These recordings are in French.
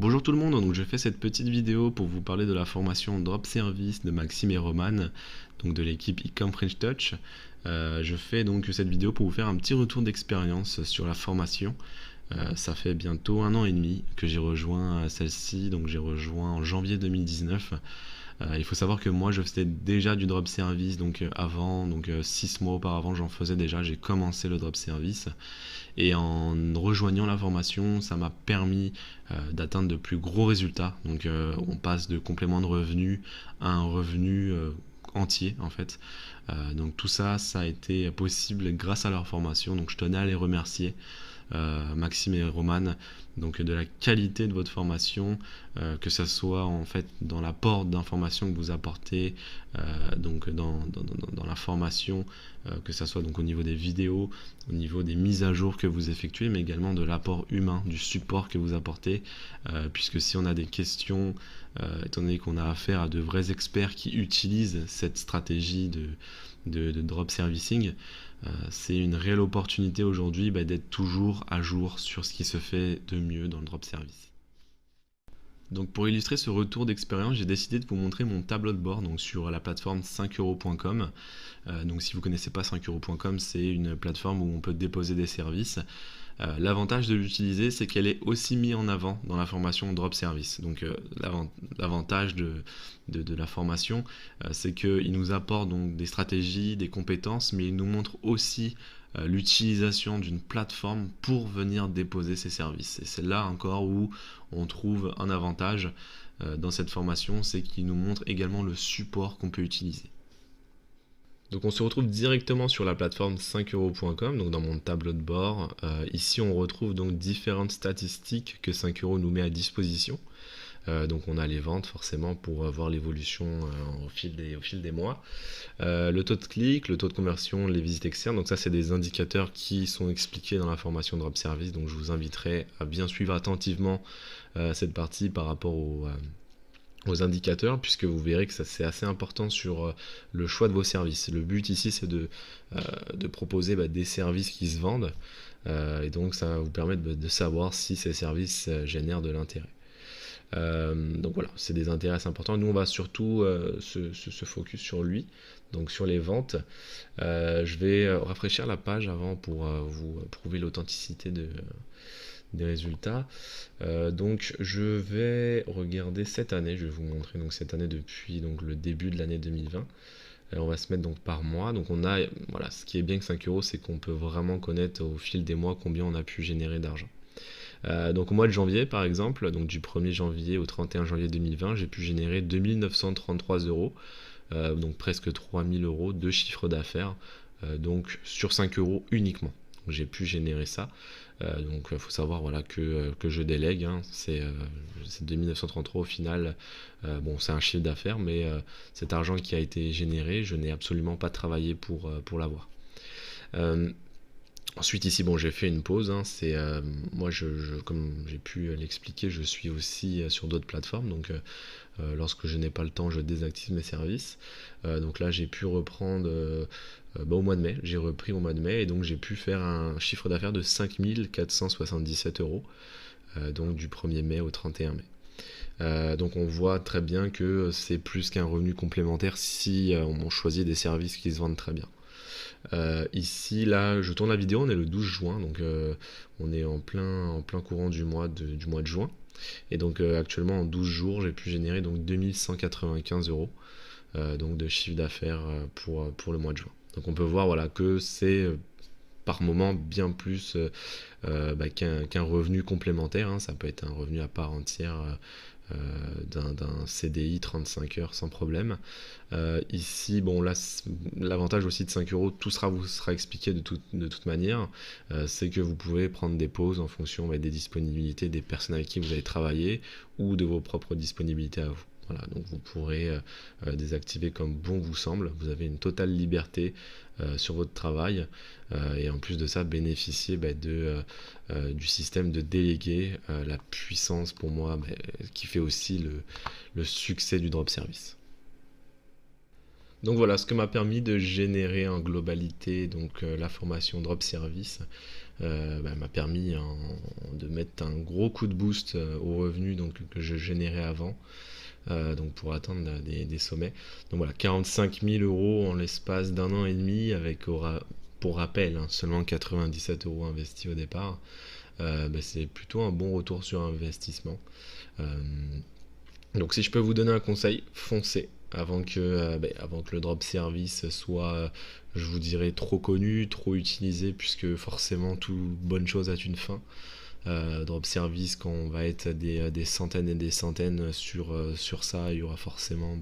Bonjour tout le monde, donc je fais cette petite vidéo pour vous parler de la formation Drop Service de Maxime et Roman, donc de l'équipe Ecom French Touch. Je fais donc cette vidéo pour vous faire un petit retour d'expérience sur la formation. Ça fait bientôt 1 an et demi que j'ai rejoint celle-ci, donc j'ai rejoint en janvier 2019. Il faut savoir que moi je faisais déjà du drop service donc avant, donc 6 mois auparavant j'en faisais déjà, j'ai commencé le drop service et en rejoignant la formation ça m'a permis d'atteindre de plus gros résultats. Donc on passe de complément de revenu à un revenu entier en fait. Donc tout ça, ça a été possible grâce à leur formation, donc je tenais à les remercier. Maxime et Roman, donc de la qualité de votre formation, que ce soit en fait dans l'apport d'informations que vous apportez, donc dans la formation, que ce soit donc au niveau des vidéos, au niveau des mises à jour que vous effectuez, mais également de l'apport humain, du support que vous apportez, puisque si on a des questions, étant donné qu'on a affaire à de vrais experts qui utilisent cette stratégie de drop servicing, c'est une réelle opportunité aujourd'hui d'être toujours à jour sur ce qui se fait de mieux dans le drop service. Donc pour illustrer ce retour d'expérience, j'ai décidé de vous montrer mon tableau de bord donc sur la plateforme 5euros.com. Donc si vous ne connaissez pas 5euros.com, c'est une plateforme où on peut déposer des services. L'avantage de l'utiliser, c'est qu'elle est aussi mise en avant dans la formation Drop Service. Donc l'avantage de la formation, c'est qu'il nous apporte donc des stratégies, des compétences, mais il nous montre aussi l'utilisation d'une plateforme pour venir déposer ces services. Et c'est là encore où on trouve un avantage dans cette formation, c'est qu'il nous montre également le support qu'on peut utiliser. Donc on se retrouve directement sur la plateforme 5euros.com, donc dans mon tableau de bord. Ici on retrouve donc différentes statistiques que 5 euros nous met à disposition. Donc on a les ventes forcément pour voir l'évolution au fil des mois. Le taux de clic, le taux de conversion, les visites externes, donc ça c'est des indicateurs qui sont expliqués dans la formation Drop Service, donc je vous inviterai à bien suivre attentivement cette partie par rapport aux indicateurs, puisque vous verrez que ça c'est assez important sur le choix de vos services. Le but ici c'est de proposer des services qui se vendent, et donc ça va vous permettre de savoir si ces services génèrent de l'intérêt. Donc voilà, c'est des intérêts assez importants. Nous on va surtout se focus sur lui, donc sur les ventes. Je vais rafraîchir la page avant pour vous prouver l'authenticité des résultats. Donc je vais regarder cette année, je vais vous montrer donc cette année depuis donc le début de l'année 2020. On va se mettre donc par mois. Donc on a, voilà, ce qui est bien avec 5 euros, c'est qu'on peut vraiment connaître au fil des mois combien on a pu générer d'argent. Donc au mois de janvier par exemple, donc du 1er janvier au 31 janvier 2020, j'ai pu générer 2933 euros, donc presque 3000 euros de chiffre d'affaires, donc sur 5 euros uniquement. Donc j'ai pu générer ça. Donc il faut savoir voilà, que je délègue, hein, c'est 2933 au final. Bon, c'est un chiffre d'affaires, mais cet argent qui a été généré, je n'ai absolument pas travaillé pour l'avoir. Ensuite ici bon j'ai fait une pause, hein, c'est moi comme j'ai pu l'expliquer, je suis aussi sur d'autres plateformes, donc lorsque je n'ai pas le temps je désactive mes services. Donc là j'ai pu reprendre au mois de mai, j'ai repris au mois de mai et donc j'ai pu faire un chiffre d'affaires de 5477 euros, donc du 1er mai au 31 mai. Donc on voit très bien que c'est plus qu'un revenu complémentaire si on choisit des services qui se vendent très bien. Ici, là, je tourne la vidéo, on est le 12 juin, donc on est en plein courant du mois de juin. Et donc actuellement, en 12 jours, j'ai pu générer donc 2195 euros donc de chiffre d'affaires pour le mois de juin. Donc on peut voir voilà, que c'est par moment bien plus qu'un revenu complémentaire, hein. Ça peut être un revenu à part entière d'un CDI 35 heures sans problème. Ici, bon là, l'avantage aussi de 5 euros, tout vous sera expliqué de toute manière, c'est que vous pouvez prendre des pauses en fonction des disponibilités des personnes avec qui vous allez travailler ou de vos propres disponibilités à vous. Voilà, donc vous pourrez désactiver comme bon vous semble. Vous avez une totale liberté sur votre travail et en plus de ça bénéficier du système de déléguer, la puissance pour moi qui fait aussi le succès du drop service. Donc voilà ce que m'a permis de générer en globalité donc la formation Drop Service. m'a permis de mettre un gros coup de boost aux revenus donc, que je générais avant. Donc pour atteindre des sommets. Donc voilà, 45 000 euros en l'espace d'un an et demi, avec pour rappel seulement 97 euros investis au départ. C'est plutôt un bon retour sur investissement. Donc si je peux vous donner un conseil, foncez avant que le drop service soit, je vous dirais, trop connu, trop utilisé, puisque forcément toute bonne chose a une fin. Drop service, quand on va être des centaines et des centaines sur ça, il y aura forcément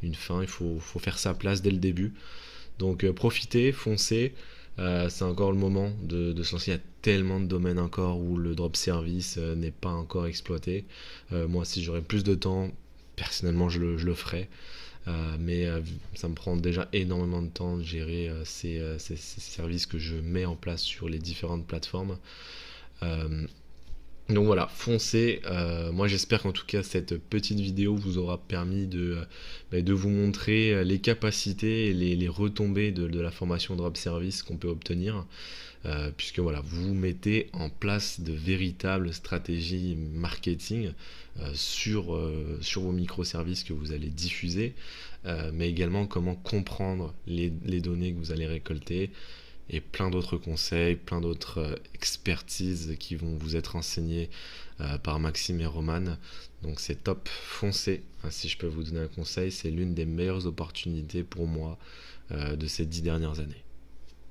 une fin. Il faut faire sa place dès le début. Donc profitez, foncez. C'est encore le moment de se lancer. Il y a tellement de domaines encore où le drop service n'est pas encore exploité. Moi, si j'aurais plus de temps, personnellement, je le ferais. Mais ça me prend déjà énormément de temps de gérer ces services que je mets en place sur les différentes plateformes. Donc voilà, foncez. Moi j'espère qu'en tout cas cette petite vidéo vous aura permis de vous montrer les capacités et les retombées de la formation Drop Service qu'on peut obtenir. Puisque voilà, vous mettez en place de véritables stratégies marketing sur vos microservices que vous allez diffuser, mais également comment comprendre les données que vous allez récolter, et plein d'autres conseils, plein d'autres expertises qui vont vous être enseignées par Maxime et Roman. Donc c'est top, foncez. Si je peux vous donner un conseil, c'est l'une des meilleures opportunités pour moi de ces 10 dernières années.